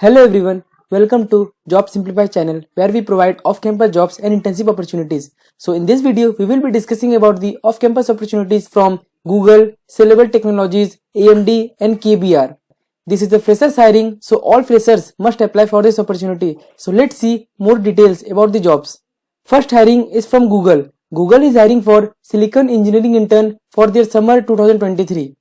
Hello everyone, welcome to Job Simplify channel where we provide off-campus jobs and internship opportunities. So in this video, we will be discussing about the off-campus opportunities from Google, Scalable Technologies, AMD and KBR. This is the freshers hiring, so all freshers must apply for this opportunity. So let's see more details about the jobs. First hiring is from Google. Google is hiring for Silicon Engineering intern for their summer 2023.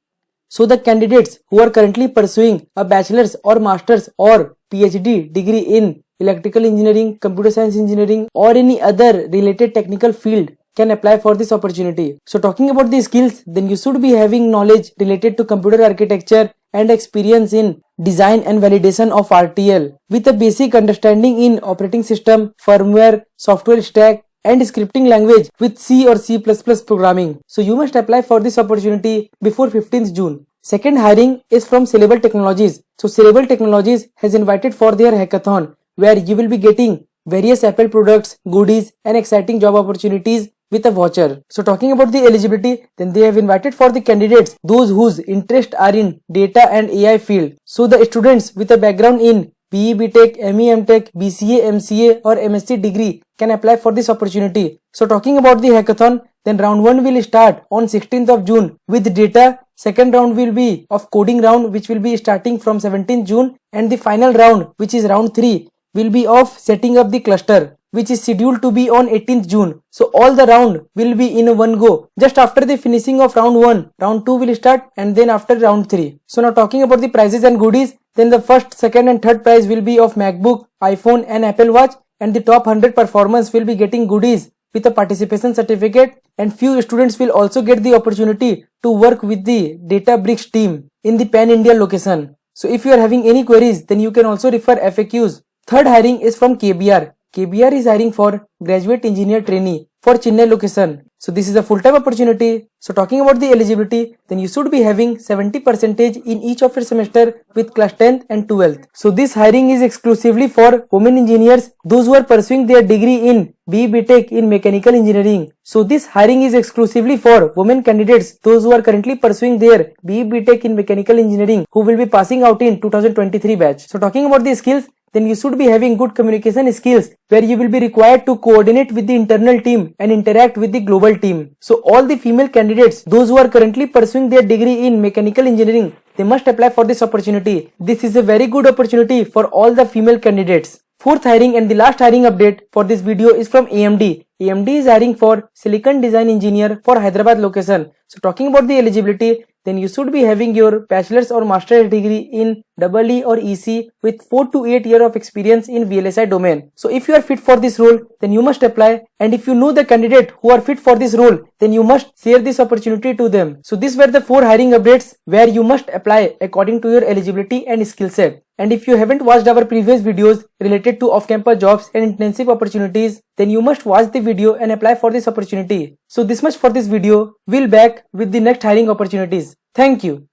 So the candidates who are currently pursuing a bachelor's or master's or PhD degree in electrical engineering, computer science engineering or any other related technical field can apply for this opportunity. So talking about the skills, then you should be having knowledge related to computer architecture and experience in design and validation of RTL with a basic understanding in operating system, firmware, software stack and scripting language with C or C++ programming. So you must apply for this opportunity before 15th June. Second hiring is from Scalable Technologies. So Scalable Technologies has invited for their hackathon where you will be getting various Apple products, goodies and exciting job opportunities with a voucher. So talking about the eligibility, then they have invited for the candidates those whose interests are in data and AI field. So the students with a background in BE BTech, ME MTech, BCA, MCA or MSc degree can apply for this opportunity. So talking about the hackathon, then round 1 will start on 16th of June with data. Second round will be of coding round which will be starting from 17th June and the final round which is round 3 will be of setting up the cluster which is scheduled to be on 18th June. So all the round will be in one go. Just after the finishing of round 1, round 2 will start and then after round 3. So now talking about the prizes and goodies, then the first, second and third prize will be of MacBook, iPhone and Apple Watch and the top 100 performance will be getting goodies with a participation certificate and few students will also get the opportunity to work with the Databricks team in the Pan India location. So if you are having any queries, then you can also refer FAQs. Third hiring is from KBR. KBR is hiring for graduate engineer trainee for Chennai location. So this is a full-time opportunity. So talking about the eligibility, then you should be having 70% in each of your semester with class 10th and 12th. So this hiring is exclusively for women engineers, those who are pursuing their degree in BE BTech in mechanical engineering. So this hiring is exclusively for women candidates, those who are currently pursuing their BE BTech in mechanical engineering who will be passing out in 2023 batch. So talking about the skills, then you should be having good communication skills where you will be required to coordinate with the internal team and interact with the global team. So all the female candidates, those who are currently pursuing their degree in mechanical engineering, they must apply for this opportunity. This is a very good opportunity for all the female candidates. Fourth hiring and the last hiring update for this video is from AMD. AMD is hiring for Silicon Design Engineer for Hyderabad location. So talking about the eligibility, then you should be having your bachelor's or master's degree in EE or EC with 4 to 8 years of experience in VLSI domain. So if you are fit for this role, then you must apply, and if you know the candidate who are fit for this role, then you must share this opportunity to them. So these were the 4 hiring updates where you must apply according to your eligibility and skill set. And if you haven't watched our previous videos related to off-campus jobs and internship opportunities, then you must watch the video and apply for this opportunity. So this much for this video. We'll back with the next hiring opportunities. Thank you.